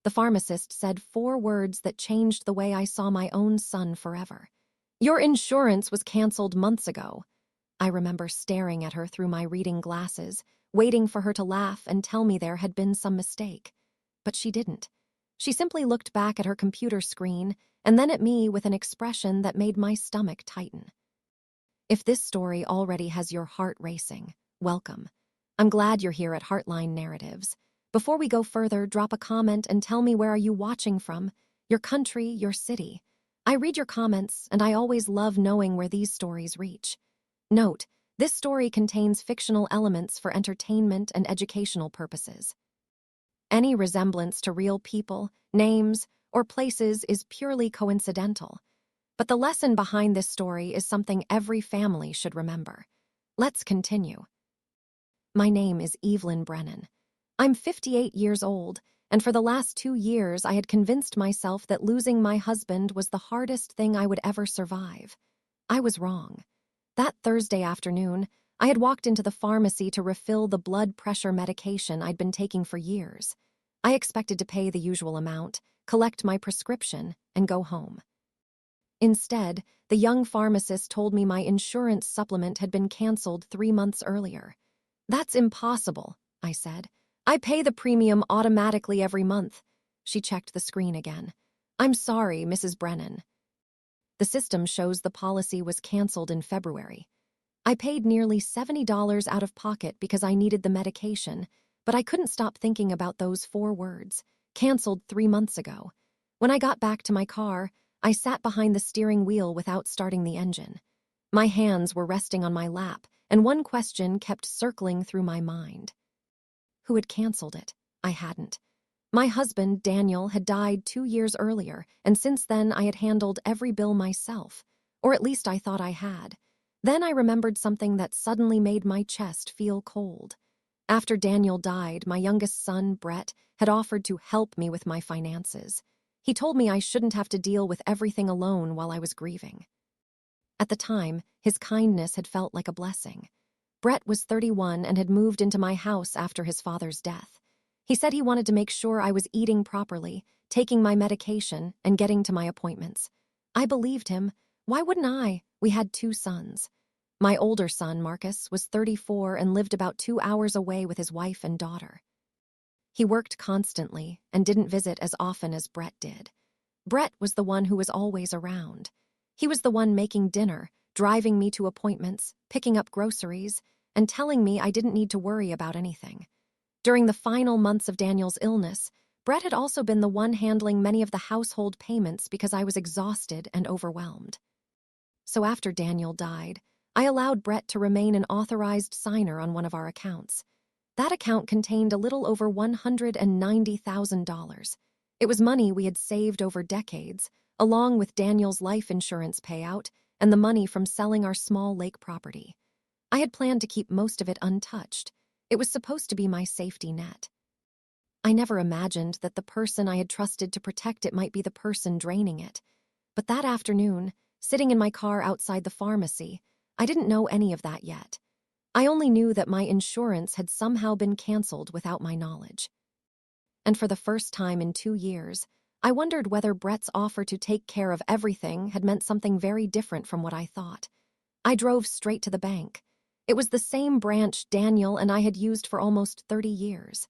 The pharmacist said 4 words that changed the way I saw my own son forever. "Your insurance was canceled months ago." I remember staring at her through my reading glasses, waiting for her to laugh and tell me there had been some mistake. But she didn't. She simply looked back at her computer screen and then at me with an expression that made my stomach tighten. If this story already has your heart racing, welcome. I'm glad you're here at Heartline Narratives. Before we go further, drop a comment and tell me where are you watching from, your country, your city. I read your comments, and I always love knowing where these stories reach. Note, this story contains fictional elements for entertainment and educational purposes. Any resemblance to real people, names, or places is purely coincidental. But the lesson behind this story is something every family should remember. Let's continue. My name is Evelyn Brennan. I'm 58 years old, and for the last 2 years I had convinced myself that losing my husband was the hardest thing I would ever survive. I was wrong. That Thursday afternoon, I had walked into the pharmacy to refill the blood pressure medication I'd been taking for years. I expected to pay the usual amount, collect my prescription, and go home. Instead, the young pharmacist told me my insurance supplement had been canceled 3 months earlier. "That's impossible," I said. "I pay the premium automatically every month." She checked the screen again. "I'm sorry, Mrs. Brennan. The system shows the policy was canceled in February. I paid nearly $70 out of pocket because I needed the medication, but I couldn't stop thinking about those 4 words, canceled 3 months ago. When I got back to my car, I sat behind the steering wheel without starting the engine. My hands were resting on my lap, and one question kept circling through my mind. Who had canceled it? I hadn't. My husband, Daniel, had died 2 years earlier, and since then I had handled every bill myself, or at least I thought I had. Then I remembered something that suddenly made my chest feel cold. After Daniel died, my youngest son, Brett, had offered to help me with my finances. He told me I shouldn't have to deal with everything alone while I was grieving. At the time, his kindness had felt like a blessing. Brett was 31 and had moved into my house after his father's death. He said he wanted to make sure I was eating properly, taking my medication, and getting to my appointments. I believed him. Why wouldn't I? We had 2 sons. My older son, Marcus, was 34 and lived about 2 hours away with his wife and daughter. He worked constantly and didn't visit as often as Brett did. Brett was the one who was always around. He was the one making dinner, driving me to appointments, picking up groceries, and telling me I didn't need to worry about anything. During the final months of Daniel's illness, Brett had also been the one handling many of the household payments because I was exhausted and overwhelmed. So after Daniel died, I allowed Brett to remain an authorized signer on one of our accounts. That account contained a little over $190,000. It was money we had saved over decades, along with Daniel's life insurance payout and the money from selling our small lake property. I had planned to keep most of it untouched. It was supposed to be my safety net. I never imagined that the person I had trusted to protect it might be the person draining it. But that afternoon, sitting in my car outside the pharmacy, I didn't know any of that yet. I only knew that my insurance had somehow been canceled without my knowledge. And for the first time in 2 years, I wondered whether Brett's offer to take care of everything had meant something very different from what I thought. I drove straight to the bank. It was the same branch Daniel and I had used for almost 30 years.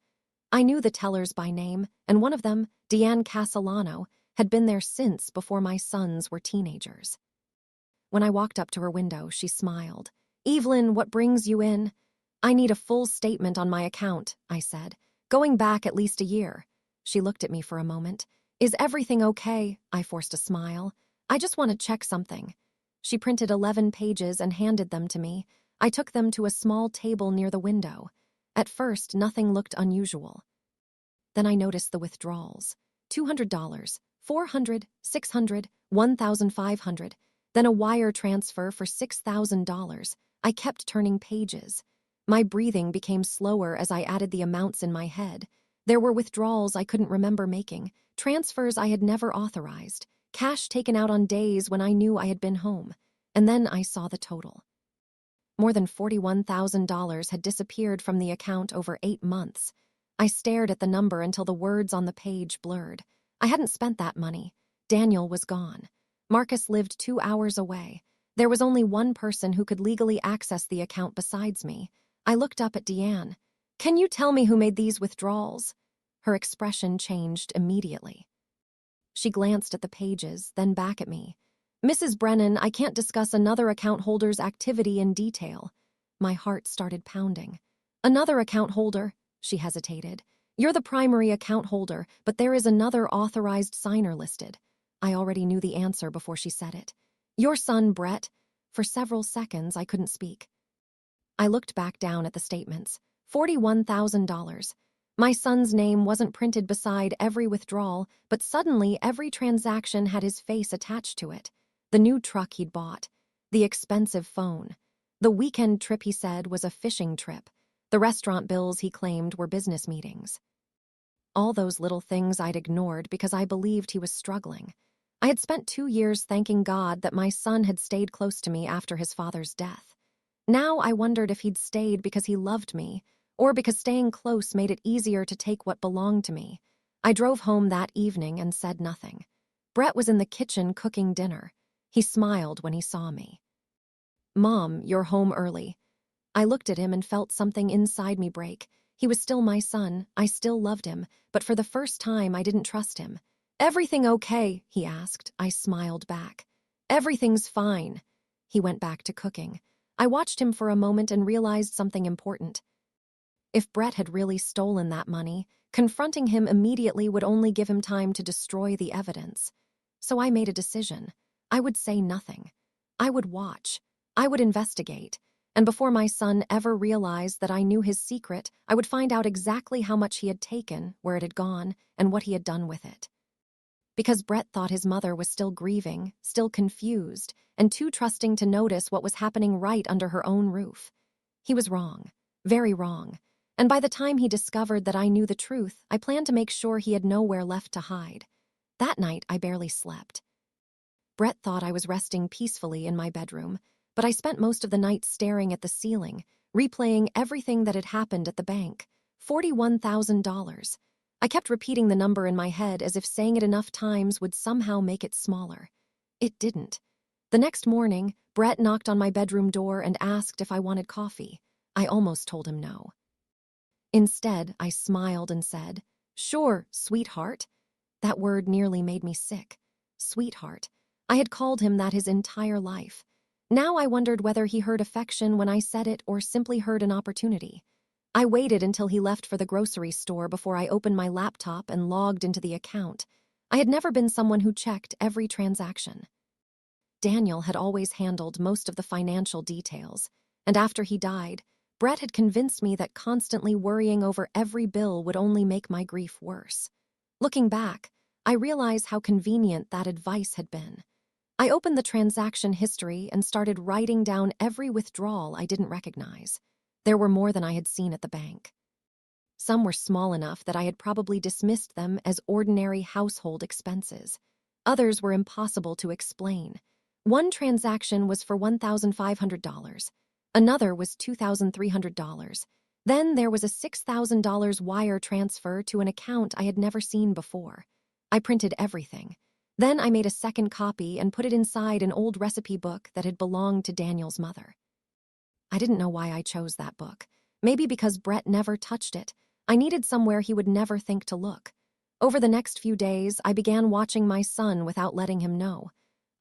I knew the tellers by name, and one of them, Deanne Castellano, had been there since before my sons were teenagers. When I walked up to her window, she smiled. "Evelyn, what brings you in?" "I need a full statement on my account," I said, "going back at least a year." She looked at me for a moment. "Is everything okay?" I forced a smile. "I just want to check something." She printed 11 pages and handed them to me. I took them to a small table near the window. At first, nothing looked unusual. Then I noticed the withdrawals. $200, $400, $600, $1,500, then a wire transfer for $6,000. I kept turning pages. My breathing became slower as I added the amounts in my head. There were withdrawals I couldn't remember making, transfers I had never authorized, cash taken out on days when I knew I had been home. And then I saw the total. More than $41,000 had disappeared from the account over 8 months. I stared at the number until the words on the page blurred. I hadn't spent that money. Daniel was gone. Marcus lived 2 hours away. There was only one person who could legally access the account besides me. I looked up at Deanne. "Can you tell me who made these withdrawals?" Her expression changed immediately. She glanced at the pages, then back at me. "Mrs. Brennan, I can't discuss another account holder's activity in detail." My heart started pounding. "Another account holder?" She hesitated. "You're the primary account holder, but there is another authorized signer listed." I already knew the answer before she said it. "Your son, Brett." For several seconds, I couldn't speak. I looked back down at the statements. $41,000. My son's name wasn't printed beside every withdrawal, but suddenly every transaction had his face attached to it. The new truck he'd bought. The expensive phone. The weekend trip he said was a fishing trip. The restaurant bills he claimed were business meetings. All those little things I'd ignored because I believed he was struggling. I had spent 2 years thanking God that my son had stayed close to me after his father's death. Now I wondered if he'd stayed because he loved me, or because staying close made it easier to take what belonged to me. I drove home that evening and said nothing. Brett was in the kitchen cooking dinner. He smiled when he saw me. "Mom, you're home early." I looked at him and felt something inside me break. He was still my son, I still loved him, but for the first time I didn't trust him. "Everything okay?" he asked. I smiled back. "Everything's fine." He went back to cooking. I watched him for a moment and realized something important. If Brett had really stolen that money, confronting him immediately would only give him time to destroy the evidence. So I made a decision. I would say nothing. I would watch. I would investigate. And before my son ever realized that I knew his secret, I would find out exactly how much he had taken, where it had gone, and what he had done with it. Because Brett thought his mother was still grieving, still confused, and too trusting to notice what was happening right under her own roof. He was wrong. Very wrong. And by the time he discovered that I knew the truth, I planned to make sure he had nowhere left to hide. That night, I barely slept. Brett thought I was resting peacefully in my bedroom, but I spent most of the night staring at the ceiling, replaying everything that had happened at the bank. $41,000. I kept repeating the number in my head as if saying it enough times would somehow make it smaller. It didn't. The next morning, Brett knocked on my bedroom door and asked if I wanted coffee. I almost told him no. Instead, I smiled and said, "Sure, sweetheart." That word nearly made me sick. Sweetheart. I had called him that his entire life. Now I wondered whether he heard affection when I said it or simply heard an opportunity. I waited until he left for the grocery store before I opened my laptop and logged into the account. I had never been someone who checked every transaction. Daniel had always handled most of the financial details, and after he died, Brett had convinced me that constantly worrying over every bill would only make my grief worse. Looking back, I realize how convenient that advice had been. I opened the transaction history and started writing down every withdrawal I didn't recognize. There were more than I had seen at the bank. Some were small enough that I had probably dismissed them as ordinary household expenses. Others were impossible to explain. One transaction was for $1,500. Another was $2,300. Then there was a $6,000 wire transfer to an account I had never seen before. I printed everything. Then I made a second copy and put it inside an old recipe book that had belonged to Daniel's mother. I didn't know why I chose that book. Maybe because Brett never touched it. I needed somewhere he would never think to look. Over the next few days, I began watching my son without letting him know.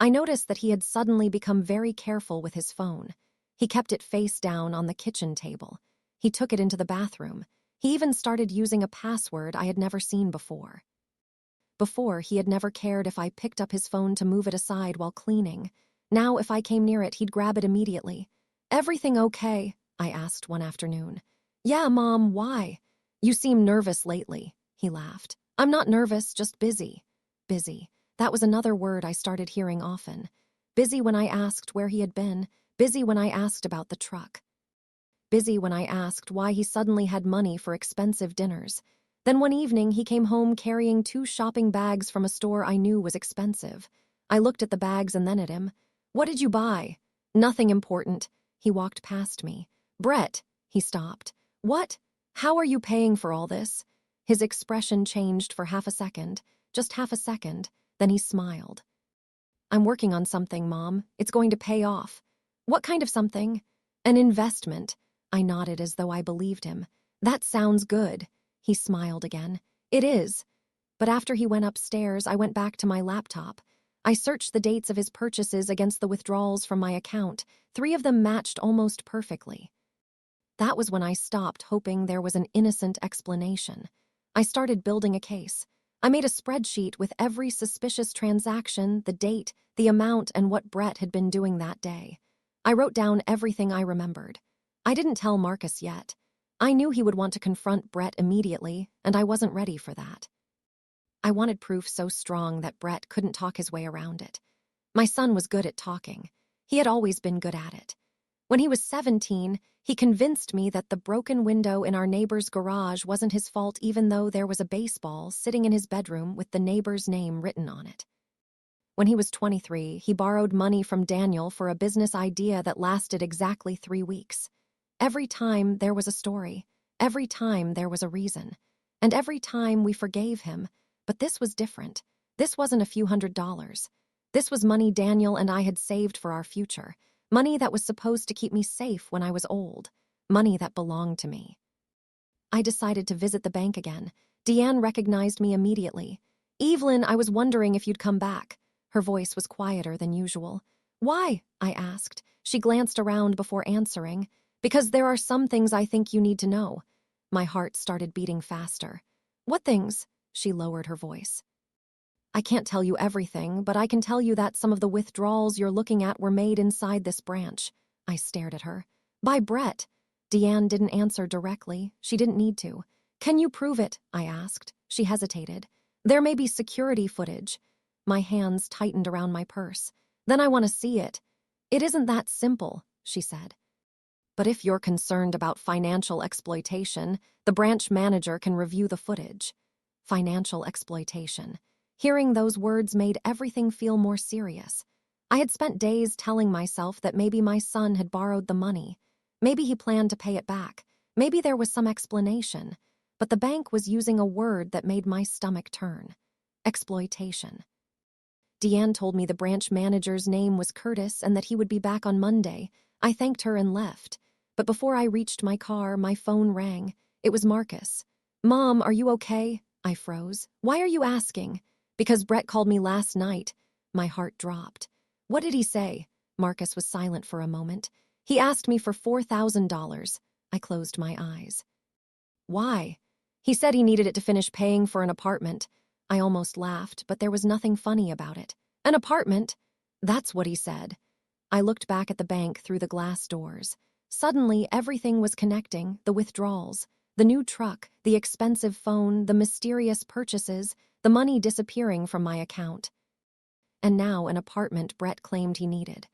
I noticed that he had suddenly become very careful with his phone. He kept it face down on the kitchen table. He took it into the bathroom. He even started using a password I had never seen before. Before, he had never cared if I picked up his phone to move it aside while cleaning. Now, if I came near it, he'd grab it immediately. "Everything okay?" I asked one afternoon. "Yeah, Mom, why?" "You seem nervous lately," he laughed. "I'm not nervous, just busy." Busy. That was another word I started hearing often. Busy when I asked where he had been. Busy when I asked about the truck. Busy when I asked why he suddenly had money for expensive dinners. Then one evening he came home carrying 2 shopping bags from a store I knew was expensive. I looked at the bags and then at him. "What did you buy?" "Nothing important." He walked past me. "Brett," he stopped. "What? How are you paying for all this?" His expression changed for half a second, just half a second, then he smiled. I'm working on something, Mom. It's going to pay off. What kind of something? An investment. I nodded as though I believed him. That sounds good. He smiled again. It is. But after he went upstairs, I went back to my laptop. I searched the dates of his purchases against the withdrawals from my account. 3 of them matched almost perfectly. That was when I stopped, hoping there was an innocent explanation. I started building a case. I made a spreadsheet with every suspicious transaction, the date, the amount, and what Brett had been doing that day. I wrote down everything I remembered. I didn't tell Marcus yet. I knew he would want to confront Brett immediately, and I wasn't ready for that. I wanted proof so strong that Brett couldn't talk his way around it. My son was good at talking. He had always been good at it. When he was 17, he convinced me that the broken window in our neighbor's garage wasn't his fault, even though there was a baseball sitting in his bedroom with the neighbor's name written on it. When he was 23, he borrowed money from Daniel for a business idea that lasted exactly 3 weeks. Every time there was a story. Every time there was a reason. And every time we forgave him. But this was different. This wasn't a few $100s. This was money Daniel and I had saved for our future. Money that was supposed to keep me safe when I was old. Money that belonged to me. I decided to visit the bank again. Deanne recognized me immediately. Evelyn, I was wondering if you'd come back. Her voice was quieter than usual. Why? I asked. She glanced around before answering. Because there are some things I think you need to know. My heart started beating faster. What things? She lowered her voice. I can't tell you everything, but I can tell you that some of the withdrawals you're looking at were made inside this branch. I stared at her. By Brett. Deanne didn't answer directly. She didn't need to. Can you prove it? I asked. She hesitated. There may be security footage. My hands tightened around my purse. Then I want to see it. It isn't that simple, she said. But if you're concerned about financial exploitation, the branch manager can review the footage. Financial exploitation. Hearing those words made everything feel more serious. I had spent days telling myself that maybe my son had borrowed the money. Maybe he planned to pay it back. Maybe there was some explanation. But the bank was using a word that made my stomach turn. Exploitation. Deanne told me the branch manager's name was Curtis and that he would be back on Monday. I thanked her and left. But before I reached my car, my phone rang. It was Marcus. Mom, are you okay? I froze. Why are you asking? Because Brett called me last night. My heart dropped. What did he say? Marcus was silent for a moment. He asked me for $4,000. I closed my eyes. Why? He said he needed it to finish paying for an apartment. I almost laughed, but there was nothing funny about it. An apartment? That's what he said. I looked back at the bank through the glass doors. Suddenly, everything was connecting, the withdrawals, the new truck, the expensive phone, the mysterious purchases, the money disappearing from my account. And now an apartment Brett claimed he needed.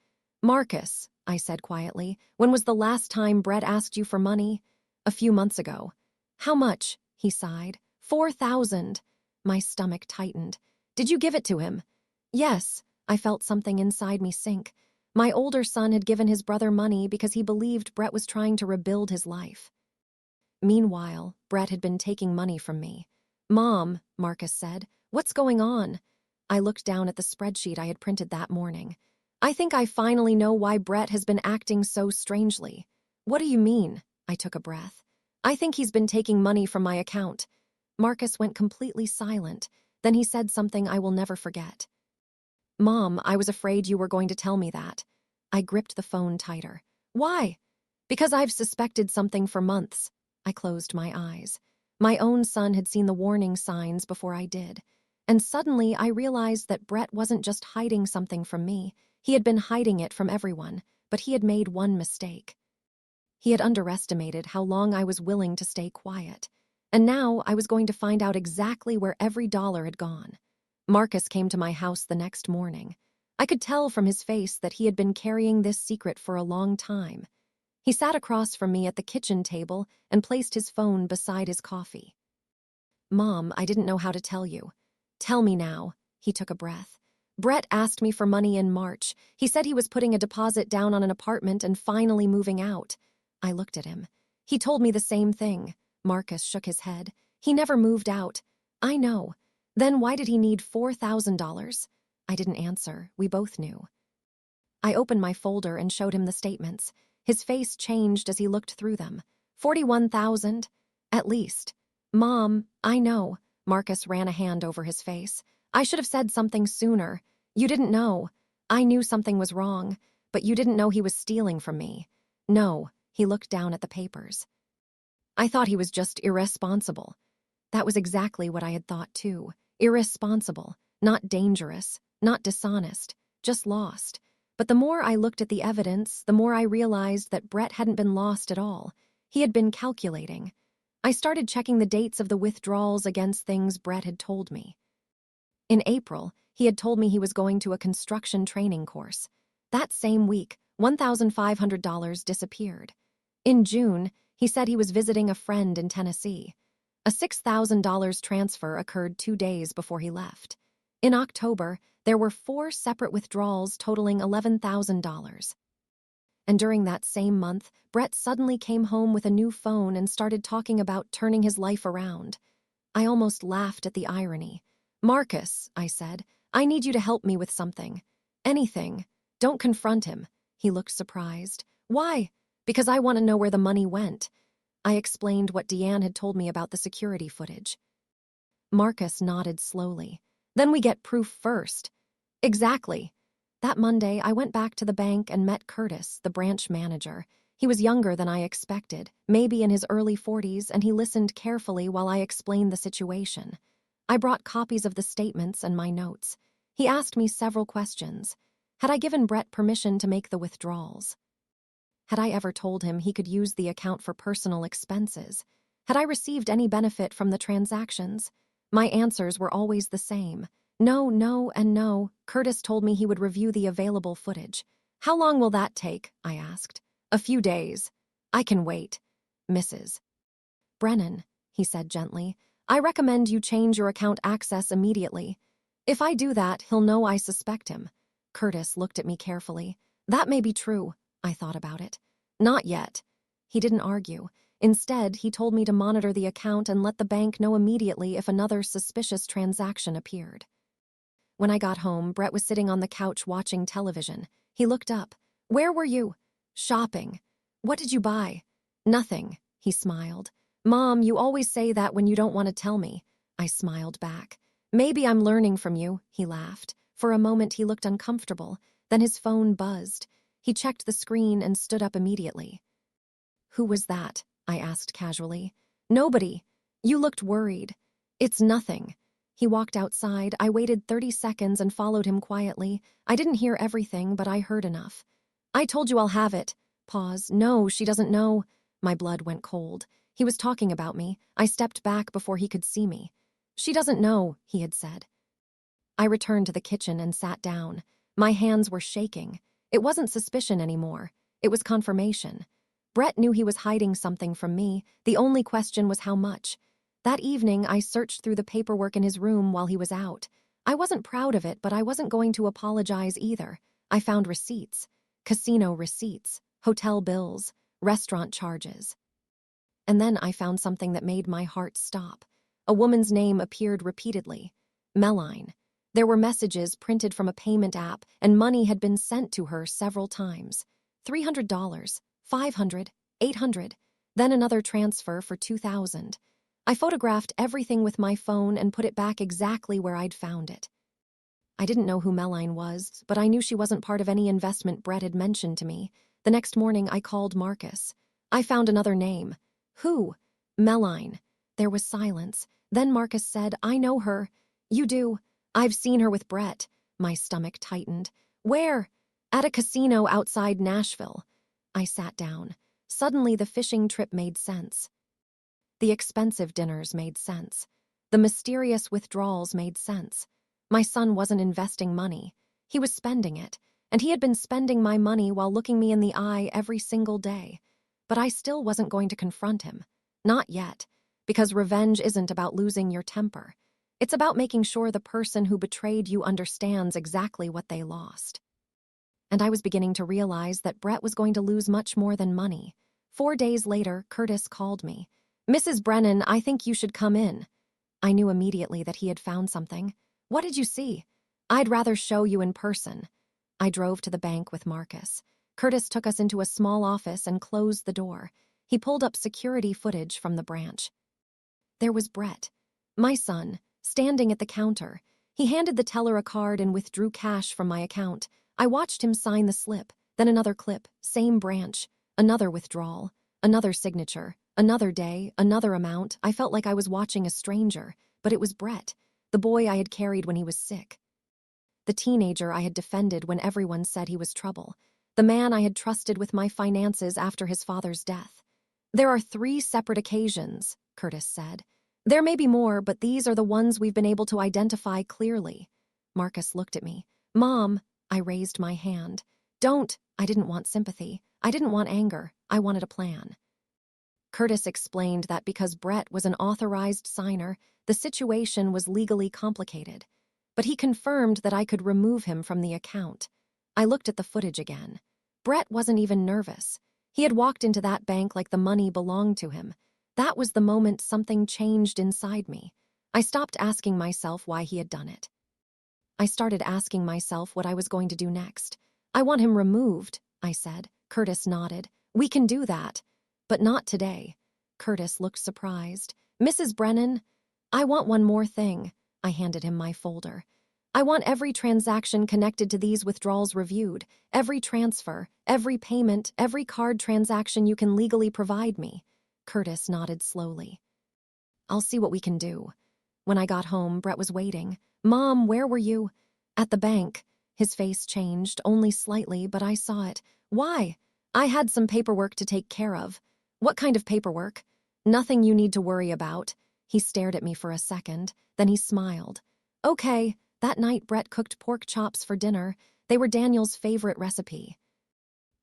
Marcus, I said quietly, when was the last time Brett asked you for money? A few months ago. How much? He sighed. 4,000. My stomach tightened. Did you give it to him? Yes. I felt something inside me sink. My older son had given his brother money because he believed Brett was trying to rebuild his life. Meanwhile, Brett had been taking money from me. Mom, Marcus said, what's going on? I looked down at the spreadsheet I had printed that morning. I think I finally know why Brett has been acting so strangely. What do you mean? I took a breath. I think he's been taking money from my account. Marcus went completely silent. Then he said something I will never forget. Mom, I was afraid you were going to tell me that. I gripped the phone tighter. Why? Because I've suspected something for months. I closed my eyes. My own son had seen the warning signs before I did. And suddenly I realized that Brett wasn't just hiding something from me. He had been hiding it from everyone, but he had made one mistake. He had underestimated how long I was willing to stay quiet. And now I was going to find out exactly where every dollar had gone. Marcus came to my house the next morning. I could tell from his face that he had been carrying this secret for a long time. He sat across from me at the kitchen table and placed his phone beside his coffee. Mom, I didn't know how to tell you. Tell me now. He took a breath. Brett asked me for money in March. He said he was putting a deposit down on an apartment and finally moving out. I looked at him. He told me the same thing. Marcus shook his head. He never moved out. I know. Then why did he need $4,000? I didn't answer. We both knew. I opened my folder and showed him the statements. His face changed as he looked through them. 41,000? At least. Mom, I know. Marcus ran a hand over his face. I should have said something sooner. You didn't know. I knew something was wrong, but you didn't know he was stealing from me. No, he looked down at the papers. I thought he was just irresponsible. That was exactly what I had thought too. Irresponsible, not dangerous, not dishonest, just lost. But the more I looked at the evidence, the more I realized that Brett hadn't been lost at all. He had been calculating. I started checking the dates of the withdrawals against things Brett had told me. In April, he had told me he was going to a construction training course. That same week, $1,500 disappeared. In June, he said he was visiting a friend in Tennessee. A $6,000 transfer occurred 2 days before he left. In October, there were 4 separate withdrawals totaling $11,000. And during that same month, Brett suddenly came home with a new phone and started talking about turning his life around. I almost laughed at the irony. Marcus, I said, I need you to help me with something. Anything. Don't confront him. He looked surprised. Why? Because I want to know where the money went. I explained what Deanne had told me about the security footage. Marcus nodded slowly. Then we get proof first. Exactly. That Monday, I went back to the bank and met Curtis, the branch manager. He was younger than I expected, maybe in his early 40s, and he listened carefully while I explained the situation. I brought copies of the statements and my notes. He asked me several questions. Had I given Brett permission to make the withdrawals? Had I ever told him he could use the account for personal expenses? Had I received any benefit from the transactions? My answers were always the same. No, no, and no. Curtis told me he would review the available footage. How long will that take? I asked. A few days. I can wait. Mrs. Brennan, he said gently, I recommend you change your account access immediately. If I do that, he'll know I suspect him. Curtis looked at me carefully. That may be true. I thought about it. Not yet. He didn't argue. Instead, he told me to monitor the account and let the bank know immediately if another suspicious transaction appeared. When I got home, Brett was sitting on the couch watching television. He looked up. Where were you? Shopping. What did you buy? Nothing, he smiled. Mom, you always say that when you don't want to tell me. I smiled back. Maybe I'm learning from you, he laughed. For a moment, he looked uncomfortable. Then his phone buzzed. He checked the screen and stood up immediately. Who was that? I asked casually. Nobody. You looked worried. It's nothing. He walked outside. I waited 30 seconds and followed him quietly. I didn't hear everything, but I heard enough. I told you I'll have it. Pause. No, she doesn't know. My blood went cold. He was talking about me. I stepped back before he could see me. She doesn't know, he had said. I returned to the kitchen and sat down. My hands were shaking. It wasn't suspicion anymore. It was confirmation. Brett knew he was hiding something from me. The only question was how much. That evening, I searched through the paperwork in his room while he was out. I wasn't proud of it, but I wasn't going to apologize either. I found receipts. Casino receipts, hotel bills, restaurant charges. And then I found something that made my heart stop. A woman's name appeared repeatedly. Meline. There were messages printed from a payment app, and money had been sent to her several times. $300, $500, $800, then another transfer for $2,000. I photographed everything with my phone and put it back exactly where I'd found it. I didn't know who Meline was, but I knew she wasn't part of any investment Brett had mentioned to me. The next morning, I called Marcus. I found another name. Who? Meline. There was silence. Then Marcus said, I know her. You do. I've seen her with Brett. My stomach tightened. Where? At a casino outside Nashville. I sat down. Suddenly, the fishing trip made sense. The expensive dinners made sense. The mysterious withdrawals made sense. My son wasn't investing money. He was spending it, and he had been spending my money while looking me in the eye every single day. But I still wasn't going to confront him. Not yet, because revenge isn't about losing your temper. It's about making sure the person who betrayed you understands exactly what they lost. And I was beginning to realize that Brett was going to lose much more than money. 4 days later, Curtis called me. "Mrs. Brennan, I think you should come in." I knew immediately that he had found something. "What did you see?" "I'd rather show you in person." I drove to the bank with Marcus. Curtis took us into a small office and closed the door. He pulled up security footage from the branch. There was Brett, my son, standing at the counter. He handed the teller a card and withdrew cash from my account. I watched him sign the slip, then another clip, same branch, another withdrawal, another signature, another day, another amount. I felt like I was watching a stranger, but it was Brett, the boy I had carried when he was sick. The teenager I had defended when everyone said he was trouble. The man I had trusted with my finances after his father's death. "There are 3 separate occasions," Curtis said. "There may be more, but these are the ones we've been able to identify clearly." Marcus looked at me. "Mom," I raised my hand. "Don't." I didn't want sympathy. I didn't want anger. I wanted a plan. Curtis explained that because Brett was an authorized signer, the situation was legally complicated. But he confirmed that I could remove him from the account. I looked at the footage again. Brett wasn't even nervous. He had walked into that bank like the money belonged to him. That was the moment something changed inside me. I stopped asking myself why he had done it. I started asking myself what I was going to do next. "I want him removed," I said. Curtis nodded. "We can do that. But not today." Curtis looked surprised. "Mrs. Brennan, I want one more thing." I handed him my folder. "I want every transaction connected to these withdrawals reviewed, every transfer, every payment, every card transaction you can legally provide me." Curtis nodded slowly. "I'll see what we can do." When I got home, Brett was waiting. "Mom, where were you?" "At the bank." His face changed, only slightly, but I saw it. "Why?" "I had some paperwork to take care of." "What kind of paperwork?" "Nothing you need to worry about." He stared at me for a second, then he smiled. "Okay." That night, Brett cooked pork chops for dinner. They were Daniel's favorite recipe.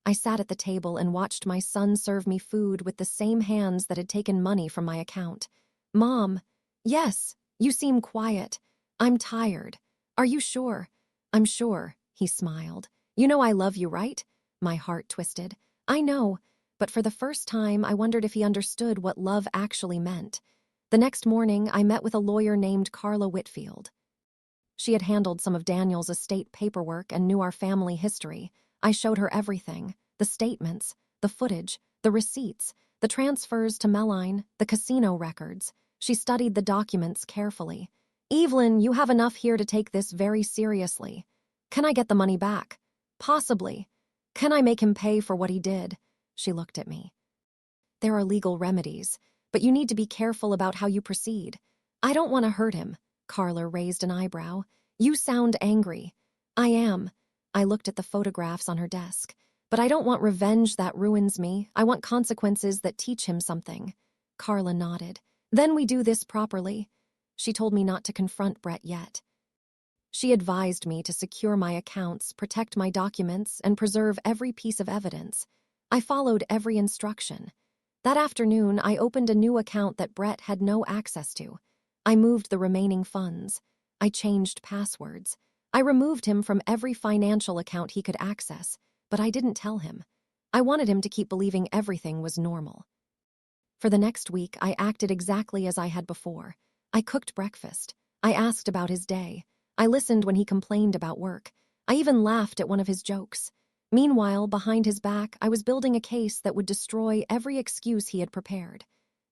I sat at the table and watched my son serve me food with the same hands that had taken money from my account. "Mom." "Yes, you seem quiet." "I'm tired." "Are you sure?" "I'm sure," he smiled. "You know I love you, right?" My heart twisted. "I know," but for the first time I wondered if he understood what love actually meant. The next morning, I met with a lawyer named Carla Whitfield. She had handled some of Daniel's estate paperwork and knew our family history. I showed her everything: the statements, the footage, the receipts, the transfers to Meline, the casino records. She studied the documents carefully. "Evelyn, you have enough here to take this very seriously." "Can I get the money back?" "Possibly." "Can I make him pay for what he did?" She looked at me. "There are legal remedies, but you need to be careful about how you proceed." "I don't want to hurt him." Carla raised an eyebrow. "You sound angry." "I am." I looked at the photographs on her desk. "But I don't want revenge that ruins me. I want consequences that teach him something." Carla nodded. "Then we do this properly." She told me not to confront Brett yet. She advised me to secure my accounts, protect my documents, and preserve every piece of evidence. I followed every instruction. That afternoon, I opened a new account that Brett had no access to. I moved the remaining funds. I changed passwords. I removed him from every financial account he could access, but I didn't tell him. I wanted him to keep believing everything was normal. For the next week, I acted exactly as I had before. I cooked breakfast. I asked about his day. I listened when he complained about work. I even laughed at one of his jokes. Meanwhile, behind his back, I was building a case that would destroy every excuse he had prepared.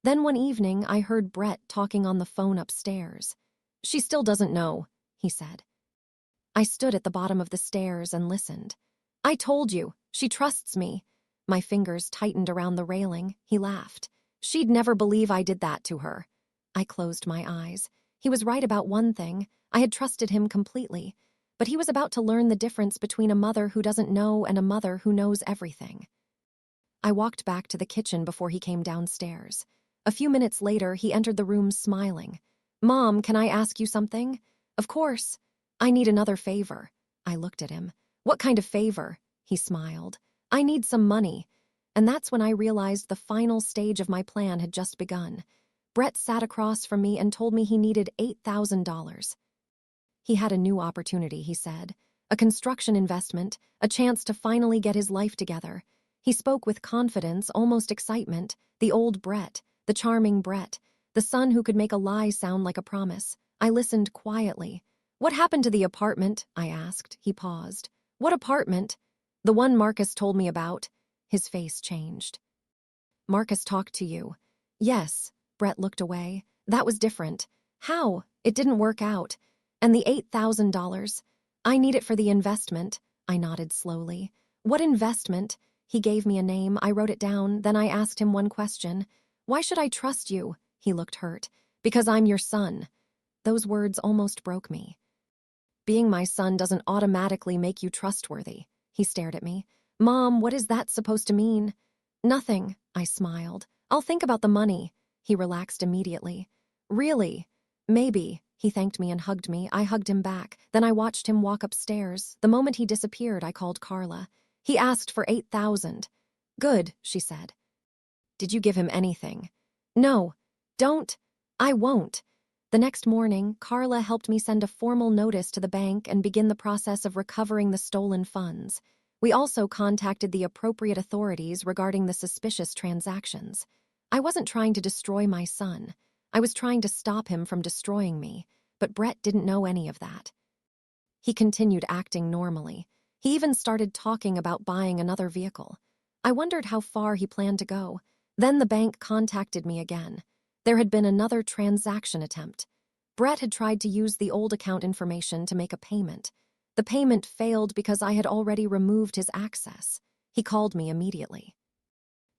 Then one evening, I heard Brett talking on the phone upstairs. "She still doesn't know," he said. I stood at the bottom of the stairs and listened. "I told you, she trusts me." My fingers tightened around the railing. He laughed. "She'd never believe I did that to her." I closed my eyes. He was right about one thing. I had trusted him completely. But he was about to learn the difference between a mother who doesn't know and a mother who knows everything. I walked back to the kitchen before he came downstairs. A few minutes later, he entered the room smiling. "Mom, can I ask you something?" "Of course." "I need another favor." I looked at him. "What kind of favor?" He smiled. "I need some money." And that's when I realized the final stage of my plan had just begun. Brett sat across from me and told me he needed $8,000. He had a new opportunity, he said. A construction investment, a chance to finally get his life together. He spoke with confidence, almost excitement, the old Brett, the charming Brett, the son who could make a lie sound like a promise. I listened quietly. "What happened to the apartment?" I asked. He paused. "What apartment?" "The one Marcus told me about." His face changed. "Marcus talked to you." "Yes." Brett looked away. "That was different." "How?" "It didn't work out." "And the $8,000? "I need it for the investment." I nodded slowly. "What investment?" He gave me a name. I wrote it down. Then I asked him one question. "Why should I trust you?" He looked hurt. "Because I'm your son." Those words almost broke me. "Being my son doesn't automatically make you trustworthy." He stared at me. "Mom, what is that supposed to mean?" "Nothing," I smiled. "I'll think about the money." He relaxed immediately. "Really?" "Maybe." He thanked me and hugged me. I hugged him back. Then I watched him walk upstairs. The moment he disappeared, I called Carla. "He asked for 8,000. "Good," she said. "Did you give him anything?" "No." "Don't." "I won't." The next morning, Carla helped me send a formal notice to the bank and begin the process of recovering the stolen funds. We also contacted the appropriate authorities regarding the suspicious transactions. I wasn't trying to destroy my son. I was trying to stop him from destroying me, but Brett didn't know any of that. He continued acting normally. He even started talking about buying another vehicle. I wondered how far he planned to go. Then the bank contacted me again. There had been another transaction attempt. Brett had tried to use the old account information to make a payment. The payment failed because I had already removed his access. He called me immediately.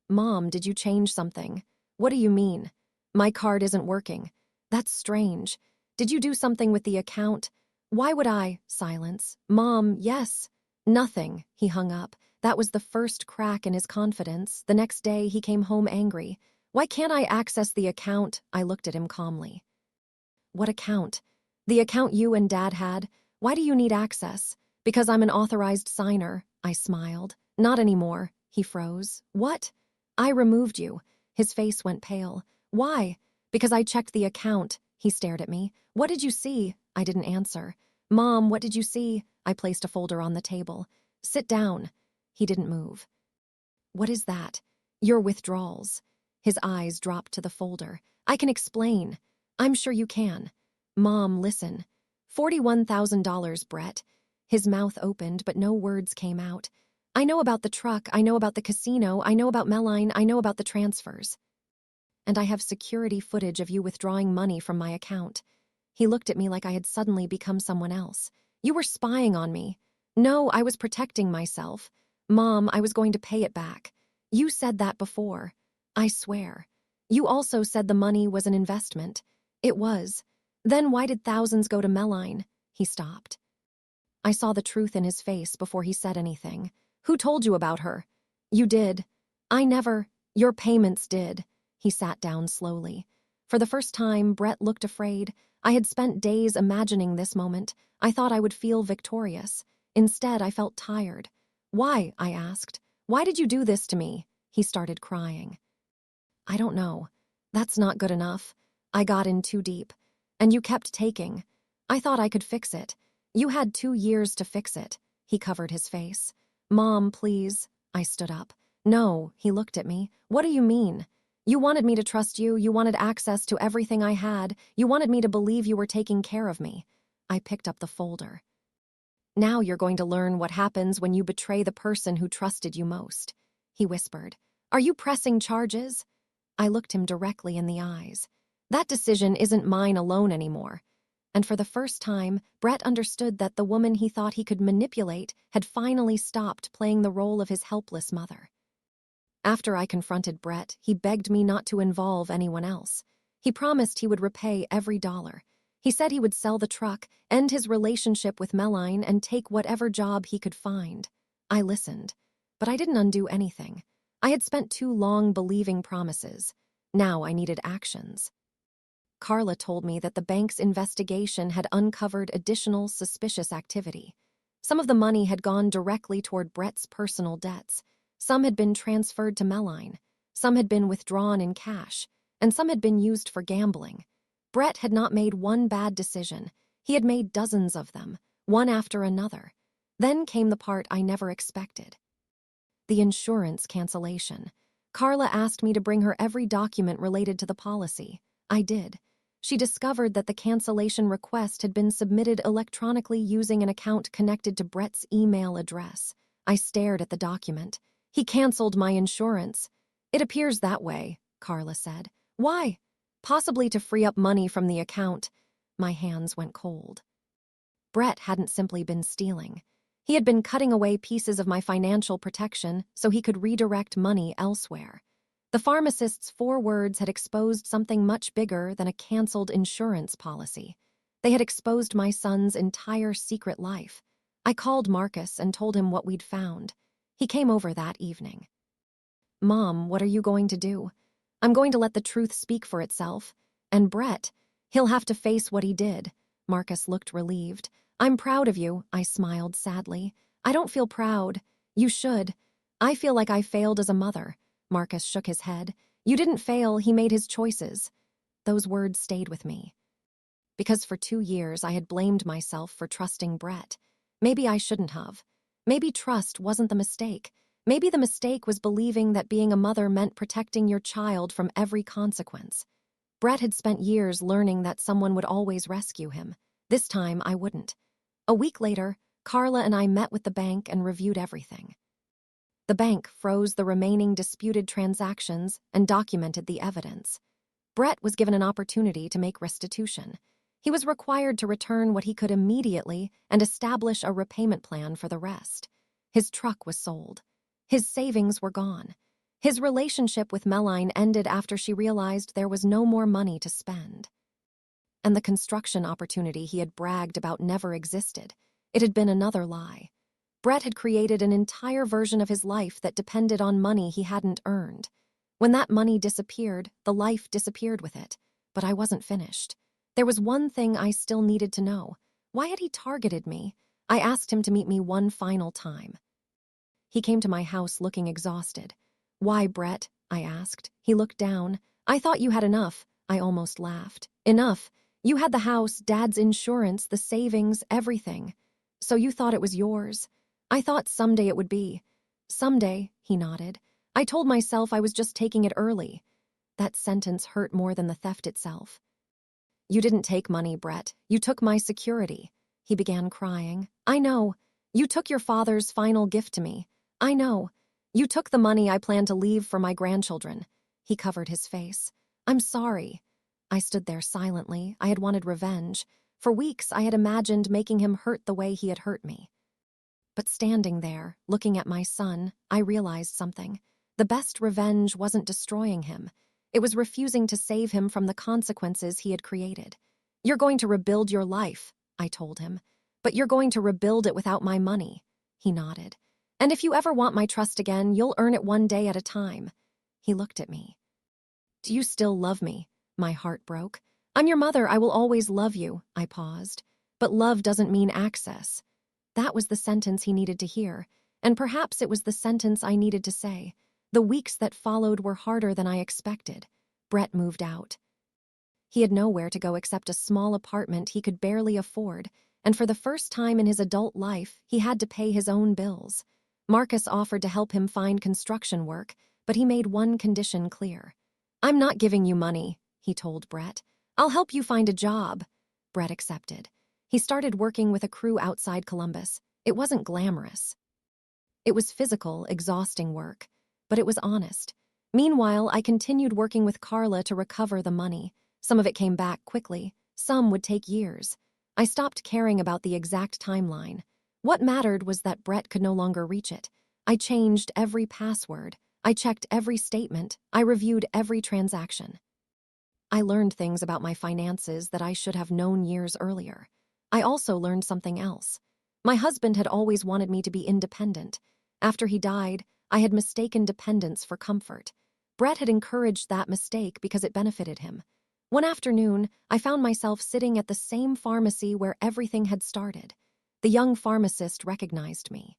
"Mom, did you change something?" "What do you mean?" "My card isn't working." "That's strange. Did you do something with the account?" "Why would I?" Silence. "Mom, yes." "Nothing." He hung up. That was the first crack in his confidence. The next day, he came home angry. "Why can't I access the account?" I looked at him calmly. "What account?" "The account you and Dad had. Why do you need access?" "Because I'm an authorized signer." I smiled. "Not anymore." He froze. "What?" "I removed you." His face went pale. "Why?" "Because I checked the account." He stared at me. "What did you see?" I didn't answer. "Mom, what did you see?" I placed a folder on the table. "Sit down." He didn't move. "What is that?" "Your withdrawals." His eyes dropped to the folder. "I can explain." "I'm sure you can." "Mom, listen." $41,000, Brett. His mouth opened, but no words came out. "I know about the truck, I know about the casino, I know about Melline, I know about the transfers. And I have security footage of you withdrawing money from my account." He looked at me like I had suddenly become someone else. "You were spying on me." "No, I was protecting myself." "Mom, I was going to pay it back." "You said that before." "I swear." "You also said the money was an investment." "It was." "Then why did thousands go to Melline?" He stopped. I saw the truth in his face before he said anything. "Who told you about her?" "You did." "I never." "Your payments did." He sat down slowly. For the first time, Brett looked afraid. I had spent days imagining this moment. I thought I would feel victorious. Instead, I felt tired. "Why?" I asked. "Why did you do this to me?" He started crying. "I don't know. That's not good enough. I got in too deep. And you kept taking. I thought I could fix it. You had 2 years to fix it." He covered his face. "Mom, please." I stood up. "No." He looked at me. "What do you mean?" "You wanted me to trust you. You wanted access to everything I had. You wanted me to believe you were taking care of me." I picked up the folder. "Now you're going to learn what happens when you betray the person who trusted you most." He whispered. "Are you pressing charges?" I looked him directly in the eyes. "That decision isn't mine alone anymore." And for the first time, Brett understood that the woman he thought he could manipulate had finally stopped playing the role of his helpless mother. After I confronted Brett, he begged me not to involve anyone else. He promised he would repay every dollar. He said he would sell the truck, end his relationship with Melline, and take whatever job he could find. I listened, but I didn't undo anything. I had spent too long believing promises. Now I needed actions. Carla told me that the bank's investigation had uncovered additional suspicious activity. Some of the money had gone directly toward Brett's personal debts. Some had been transferred to Melline. Some had been withdrawn in cash. And some had been used for gambling. Brett had not made one bad decision. He had made dozens of them, one after another. Then came the part I never expected. The insurance cancellation. Carla asked me to bring her every document related to the policy. I did. She discovered that the cancellation request had been submitted electronically using an account connected to Brett's email address. I stared at the document. He canceled my insurance. It appears that way, Carla said. Why? Possibly to free up money from the account. My hands went cold. Brett hadn't simply been stealing. He had been cutting away pieces of my financial protection so he could redirect money elsewhere. The pharmacist's 4 words had exposed something much bigger than a canceled insurance policy. They had exposed my son's entire secret life. I called Marcus and told him what we'd found. He came over that evening. Mom, what are you going to do? I'm going to let the truth speak for itself. And Brett, he'll have to face what he did. Marcus looked relieved. I'm proud of you, I smiled sadly. I don't feel proud. You should. I feel like I failed as a mother. Marcus shook his head. You didn't fail, he made his choices. Those words stayed with me. Because for 2 years I had blamed myself for trusting Brett. Maybe I shouldn't have. Maybe trust wasn't the mistake. Maybe the mistake was believing that being a mother meant protecting your child from every consequence. Brett had spent years learning that someone would always rescue him. This time I wouldn't. A week later, Carla and I met with the bank and reviewed everything. The bank froze the remaining disputed transactions and documented the evidence. Brett was given an opportunity to make restitution. He was required to return what he could immediately and establish a repayment plan for the rest. His truck was sold. His savings were gone. His relationship with Meline ended after she realized there was no more money to spend. And the construction opportunity he had bragged about never existed. It had been another lie. Brett had created an entire version of his life that depended on money he hadn't earned. When that money disappeared, the life disappeared with it. But I wasn't finished. There was one thing I still needed to know. Why had he targeted me? I asked him to meet me one final time. He came to my house looking exhausted. Why, Brett? I asked. He looked down. I thought you had enough. I almost laughed. Enough? You had the house, Dad's insurance, the savings, everything. So you thought it was yours? I thought someday it would be. Someday, he nodded. I told myself I was just taking it early. That sentence hurt more than the theft itself. You didn't take money, Brett. You took my security. He began crying. I know. You took your father's final gift to me. I know. You took the money I planned to leave for my grandchildren. He covered his face. I'm sorry. I stood there silently. I had wanted revenge. For weeks, I had imagined making him hurt the way he had hurt me. But standing there, looking at my son, I realized something. The best revenge wasn't destroying him. It was refusing to save him from the consequences he had created. You're going to rebuild your life, I told him. But you're going to rebuild it without my money. He nodded. And if you ever want my trust again, you'll earn it one day at a time. He looked at me. Do you still love me? My heart broke. I'm your mother. I will always love you. I paused. But love doesn't mean access. That was the sentence he needed to hear, and perhaps it was the sentence I needed to say. The weeks that followed were harder than I expected. Brett moved out. He had nowhere to go except a small apartment he could barely afford, and for the first time in his adult life, he had to pay his own bills. Marcus offered to help him find construction work, but he made one condition clear. I'm not giving you money, he told Brett. I'll help you find a job. Brett accepted. He started working with a crew outside Columbus. It wasn't glamorous. It was physical, exhausting work, but it was honest. Meanwhile, I continued working with Carla to recover the money. Some of it came back quickly. Some would take years. I stopped caring about the exact timeline. What mattered was that Brett could no longer reach it. I changed every password. I checked every statement. I reviewed every transaction. I learned things about my finances that I should have known years earlier. I also learned something else. My husband had always wanted me to be independent. After he died, I had mistaken dependence for comfort. Brett had encouraged that mistake because it benefited him. One afternoon, I found myself sitting at the same pharmacy where everything had started. The young pharmacist recognized me.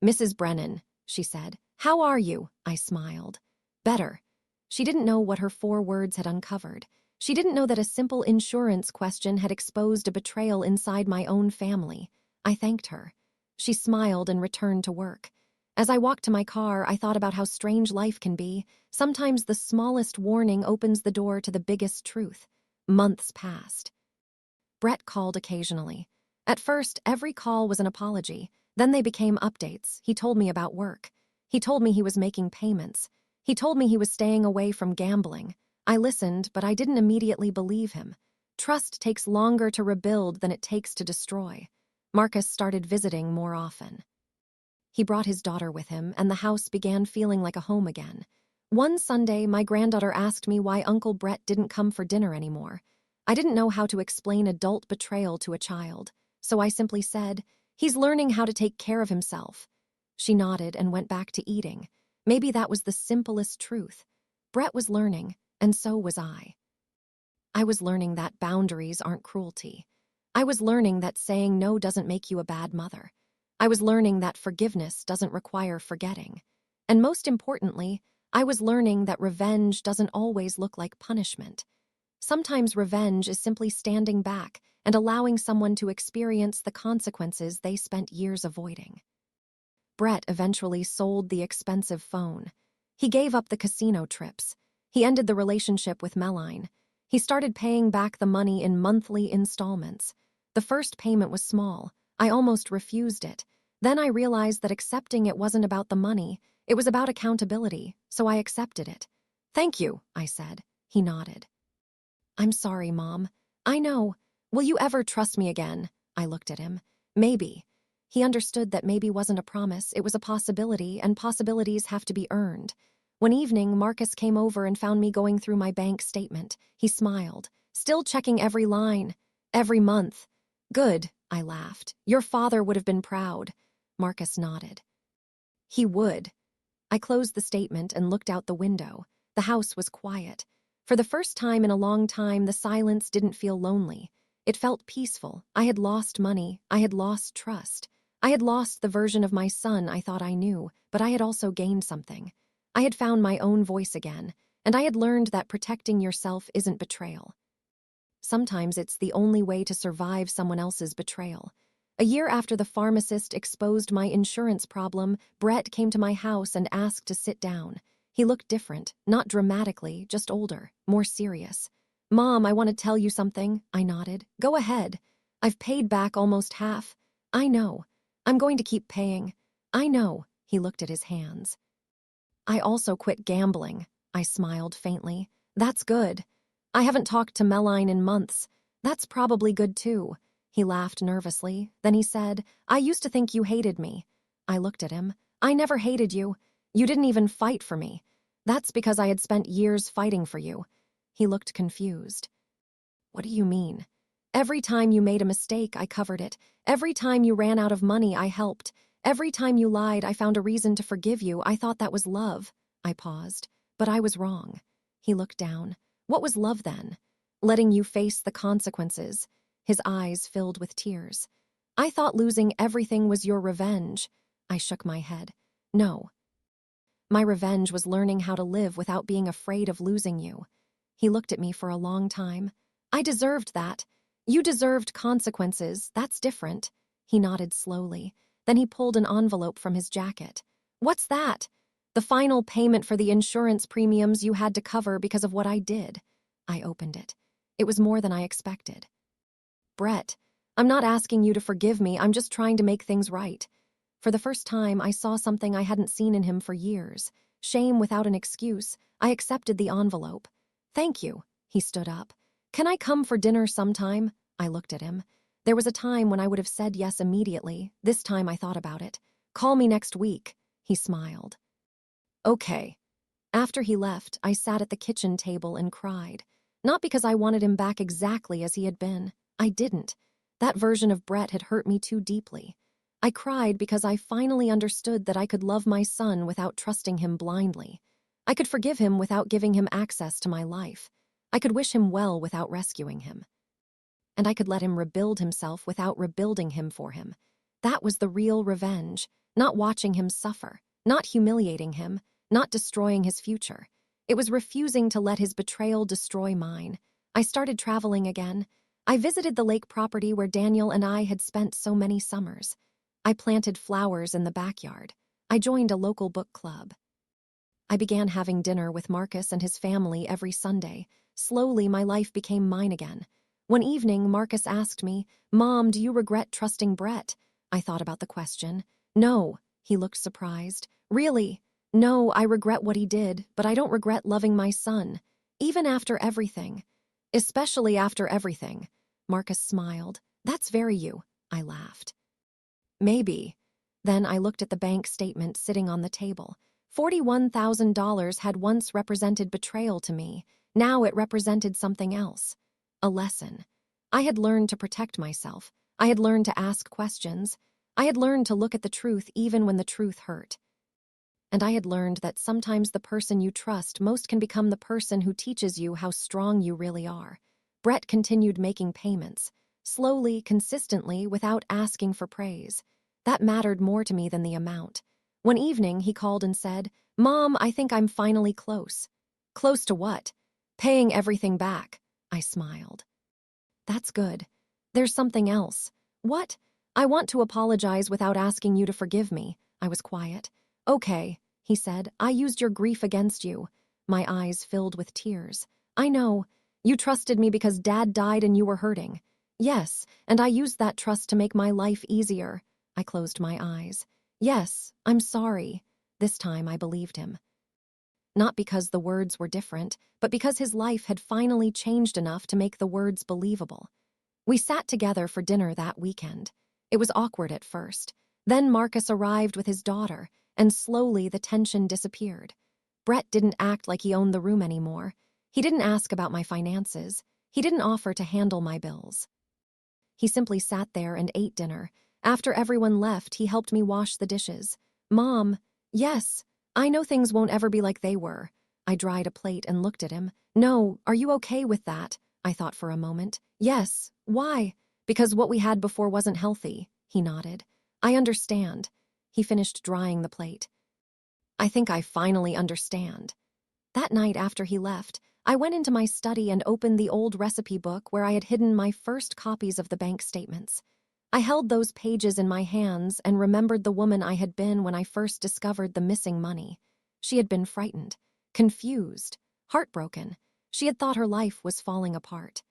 Mrs. Brennan, she said. How are you? I smiled. Better. She didn't know what her 4 words had uncovered. She didn't know that a simple insurance question had exposed a betrayal inside my own family. I thanked her. She smiled and returned to work. As I walked to my car, I thought about how strange life can be. Sometimes the smallest warning opens the door to the biggest truth. Months passed. Brett called occasionally. At first, every call was an apology. Then they became updates. He told me about work. He told me he was making payments. He told me he was staying away from gambling. I listened, but I didn't immediately believe him. Trust takes longer to rebuild than it takes to destroy. Marcus started visiting more often. He brought his daughter with him, and the house began feeling like a home again. One Sunday, my granddaughter asked me why Uncle Brett didn't come for dinner anymore. I didn't know how to explain adult betrayal to a child, so I simply said, "He's learning how to take care of himself." She nodded and went back to eating. Maybe that was the simplest truth. Brett was learning, and so was I. I was learning that boundaries aren't cruelty. I was learning that saying no doesn't make you a bad mother. I was learning that forgiveness doesn't require forgetting. And most importantly, I was learning that revenge doesn't always look like punishment. Sometimes revenge is simply standing back and allowing someone to experience the consequences they spent years avoiding. Brett eventually sold the expensive phone. He gave up the casino trips. He ended the relationship with Meline. He started paying back the money in monthly installments. The first payment was small. I almost refused it. Then I realized that accepting it wasn't about the money. It was about accountability, so I accepted it. "Thank you," I said. He nodded. "I'm sorry, Mom. I know. Will you ever trust me again?" I looked at him. Maybe. He understood that maybe wasn't a promise, it was a possibility, and possibilities have to be earned. One evening, Marcus came over and found me going through my bank statement. He smiled. "Still checking every line. Every month." "Good," I laughed. "Your father would have been proud." Marcus nodded. "He would." I closed the statement and looked out the window. The house was quiet. For the first time in a long time, the silence didn't feel lonely. It felt peaceful. I had lost money. I had lost trust. I had lost the version of my son I thought I knew, but I had also gained something. I had found my own voice again, and I had learned that protecting yourself isn't betrayal. Sometimes it's the only way to survive someone else's betrayal. A year after the pharmacist exposed my insurance problem, Brett came to my house and asked to sit down. He looked different, not dramatically, just older, more serious. "Mom, I want to tell you something," I nodded. "Go ahead." "I've paid back almost half." "I know. I'm going to keep paying." "I know." He looked at his hands. "I also quit gambling." I smiled faintly. "That's good." "I haven't talked to Meline in months." "That's probably good too." He laughed nervously. Then he said, "I used to think you hated me." I looked at him. "I never hated you. You didn't even fight for me." "That's because I had spent years fighting for you." He looked confused. "What do you mean?" "Every time you made a mistake, I covered it. Every time you ran out of money, I helped. Every time you lied, I found a reason to forgive you. I thought that was love." I paused. "But I was wrong." He looked down. "What was love then?" "Letting you face the consequences." His eyes filled with tears. "I thought losing everything was your revenge." I shook my head. "No. My revenge was learning how to live without being afraid of losing you." He looked at me for a long time. "I deserved that." "You deserved consequences. That's different." He nodded slowly. Then he pulled an envelope from his jacket. "What's that?" "The final payment for the insurance premiums you had to cover because of what I did." I opened it. It was more than I expected. "Brett, I'm not asking you to forgive me. I'm just trying to make things right." For the first time, I saw something I hadn't seen in him for years. Shame without an excuse. I accepted the envelope. "Thank you." He stood up. "Can I come for dinner sometime?" I looked at him. There was a time when I would have said yes immediately. This time I thought about it. "Call me next week." He smiled. "Okay." After he left, I sat at the kitchen table and cried. Not because I wanted him back exactly as he had been. I didn't. That version of Brett had hurt me too deeply. I cried because I finally understood that I could love my son without trusting him blindly. I could forgive him without giving him access to my life. I could wish him well without rescuing him. And I could let him rebuild himself without rebuilding him for him. That was the real revenge, not watching him suffer, not humiliating him, not destroying his future. It was refusing to let his betrayal destroy mine. I started traveling again. I visited the lake property where Daniel and I had spent so many summers. I planted flowers in the backyard. I joined a local book club. I began having dinner with Marcus and his family every Sunday. Slowly, my life became mine again. One evening, Marcus asked me, "Mom, do you regret trusting Brett?" I thought about the question. "No," he looked surprised. "Really? No, I regret what he did, but I don't regret loving my son. Even after everything. Especially after everything." Marcus smiled. "That's very you." I laughed. "Maybe." Then I looked at the bank statement sitting on the table. $41,000 had once represented betrayal to me. Now it represented something else. A lesson. I had learned to protect myself. I had learned to ask questions. I had learned to look at the truth even when the truth hurt. And I had learned that sometimes the person you trust most can become the person who teaches you how strong you really are. Brett continued making payments. Slowly, consistently, without asking for praise. That mattered more to me than the amount. One evening, he called and said, "Mom, I think I'm finally close." "Close to what?" "Paying everything back." I smiled. "That's good. There's something else." "What?" "I want to apologize without asking you to forgive me." I was quiet. "Okay," he said, "I used your grief against you." My eyes filled with tears. "I know. You trusted me because Dad died and you were hurting." "Yes, and I used that trust to make my life easier." I closed my eyes. "Yes, I'm sorry." This time I believed him. Not because the words were different, but because his life had finally changed enough to make the words believable. We sat together for dinner that weekend. It was awkward at first. Then Marcus arrived with his daughter, and slowly the tension disappeared. Brett didn't act like he owned the room anymore. He didn't ask about my finances. He didn't offer to handle my bills. He simply sat there and ate dinner. After everyone left, he helped me wash the dishes. "Mom." "Yes, I know things won't ever be like they were." I dried a plate and looked at him. "No, are you okay with that?" I thought for a moment. "Yes, why?" "Because what we had before wasn't healthy." He nodded. "I understand." He finished drying the plate. "I think I finally understand." That night after he left, I went into my study and opened the old recipe book where I had hidden my first copies of the bank statements. I held those pages in my hands and remembered the woman I had been when I first discovered the missing money. She had been frightened, confused, heartbroken. She had thought her life was falling apart.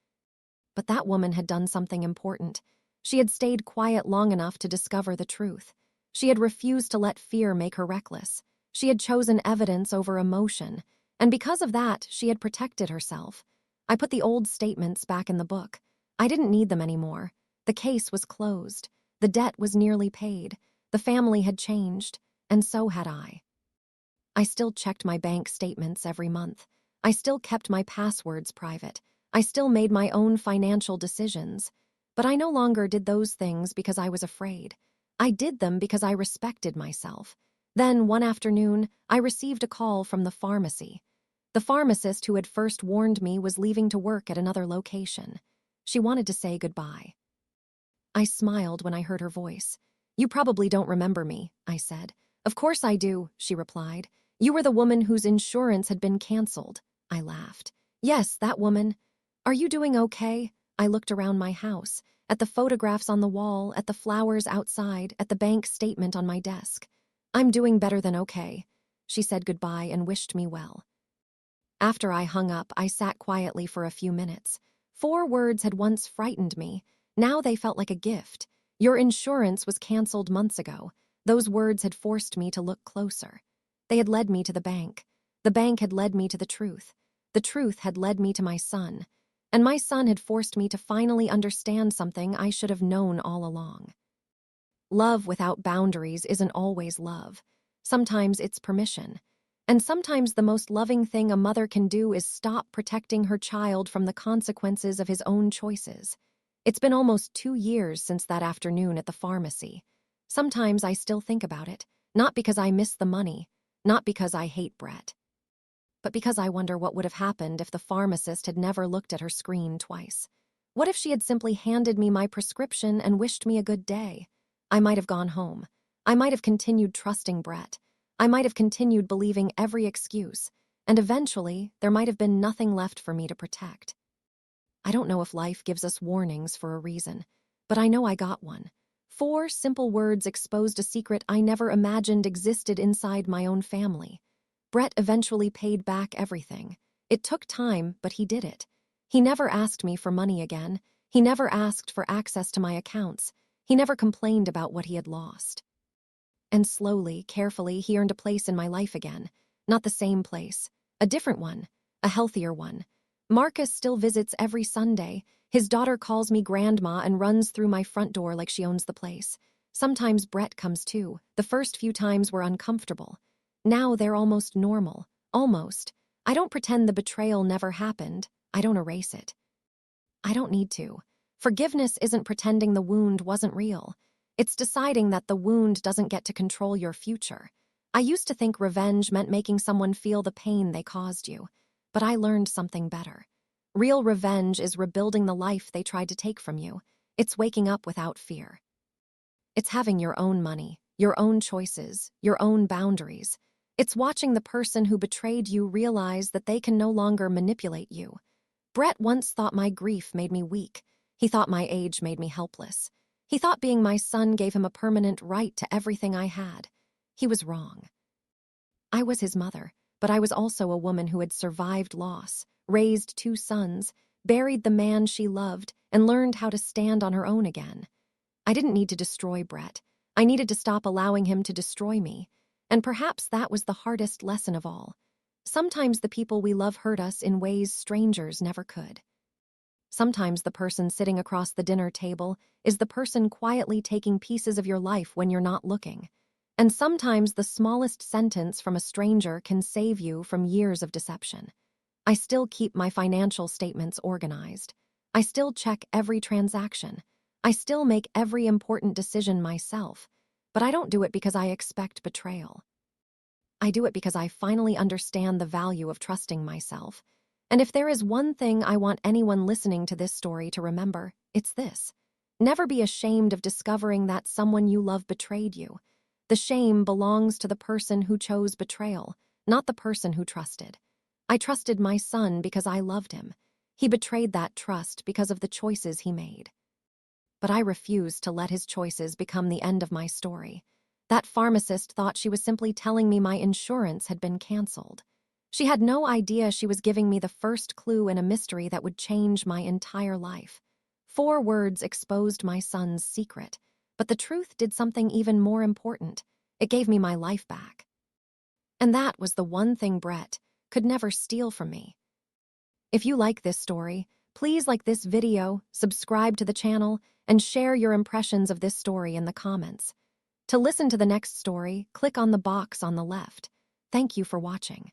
But that woman had done something important. She had stayed quiet long enough to discover the truth. She had refused to let fear make her reckless. She had chosen evidence over emotion, and because of that, she had protected herself. I put the old statements back in the book. I didn't need them anymore. The case was closed. The debt was nearly paid. The family had changed, and so had I. I still checked my bank statements every month. I still kept my passwords private. I still made my own financial decisions. But I no longer did those things because I was afraid. I did them because I respected myself. Then, one afternoon, I received a call from the pharmacy. The pharmacist who had first warned me was leaving to work at another location. She wanted to say goodbye. I smiled when I heard her voice. "You probably don't remember me," I said. "Of course I do," she replied. "You were the woman whose insurance had been canceled." I laughed. "Yes, that woman. Are you doing okay?" I looked around my house, at the photographs on the wall, at the flowers outside, at the bank statement on my desk. "I'm doing better than okay." She said goodbye and wished me well. After I hung up, I sat quietly for a few minutes. 4 words had once frightened me. Now they felt like a gift. Your insurance was canceled months ago. Those words had forced me to look closer. They had led me to the bank. The bank had led me to the truth. The truth had led me to my son. And my son had forced me to finally understand something I should have known all along. Love without boundaries isn't always love. Sometimes it's permission. And sometimes the most loving thing a mother can do is stop protecting her child from the consequences of his own choices. It's been almost 2 years since that afternoon at the pharmacy. Sometimes I still think about it, not because I miss the money, not because I hate Brett, but because I wonder what would have happened if the pharmacist had never looked at her screen twice. What if she had simply handed me my prescription and wished me a good day? I might have gone home. I might have continued trusting Brett. I might have continued believing every excuse, and eventually there might have been nothing left for me to protect. I don't know if life gives us warnings for a reason, but I know I got one. 4 simple words exposed a secret I never imagined existed inside my own family. Brett eventually paid back everything. It took time, but he did it. He never asked me for money again. He never asked for access to my accounts. He never complained about what he had lost. And slowly, carefully, he earned a place in my life again. Not the same place. A different one. A healthier one. Marcus still visits every Sunday. His daughter calls me grandma and runs through my front door like she owns the place. Sometimes Brett comes too. The first few times were uncomfortable. Now they're almost normal. Almost. I don't pretend the betrayal never happened. I don't erase it. I don't need to. Forgiveness isn't pretending the wound wasn't real. It's deciding that the wound doesn't get to control your future. I used to think revenge meant making someone feel the pain they caused you, but I learned something better. Real revenge is rebuilding the life they tried to take from you. It's waking up without fear. It's having your own money, your own choices, your own boundaries. It's watching the person who betrayed you realize that they can no longer manipulate you. Brett once thought my grief made me weak. He thought my age made me helpless. He thought being my son gave him a permanent right to everything I had. He was wrong. I was his mother, but I was also a woman who had survived loss, raised 2 sons, buried the man she loved, and learned how to stand on her own again. I didn't need to destroy Brett. I needed to stop allowing him to destroy me. And perhaps that was the hardest lesson of all. Sometimes the people we love hurt us in ways strangers never could. Sometimes the person sitting across the dinner table is the person quietly taking pieces of your life when you're not looking. And sometimes the smallest sentence from a stranger can save you from years of deception. I still keep my financial statements organized. I still check every transaction. I still make every important decision myself. But I don't do it because I expect betrayal. I do it because I finally understand the value of trusting myself. And if there is one thing I want anyone listening to this story to remember, it's this. Never be ashamed of discovering that someone you love betrayed you. The shame belongs to the person who chose betrayal, not the person who trusted. I trusted my son because I loved him. He betrayed that trust because of the choices he made. But I refused to let his choices become the end of my story. That pharmacist thought she was simply telling me my insurance had been canceled. She had no idea she was giving me the first clue in a mystery that would change my entire life. 4 words exposed my son's secret, but the truth did something even more important. It gave me my life back. And that was the one thing Brett could never steal from me. If you like this story, please like this video, subscribe to the channel, and share your impressions of this story in the comments. To listen to the next story, click on the box on the left. Thank you for watching.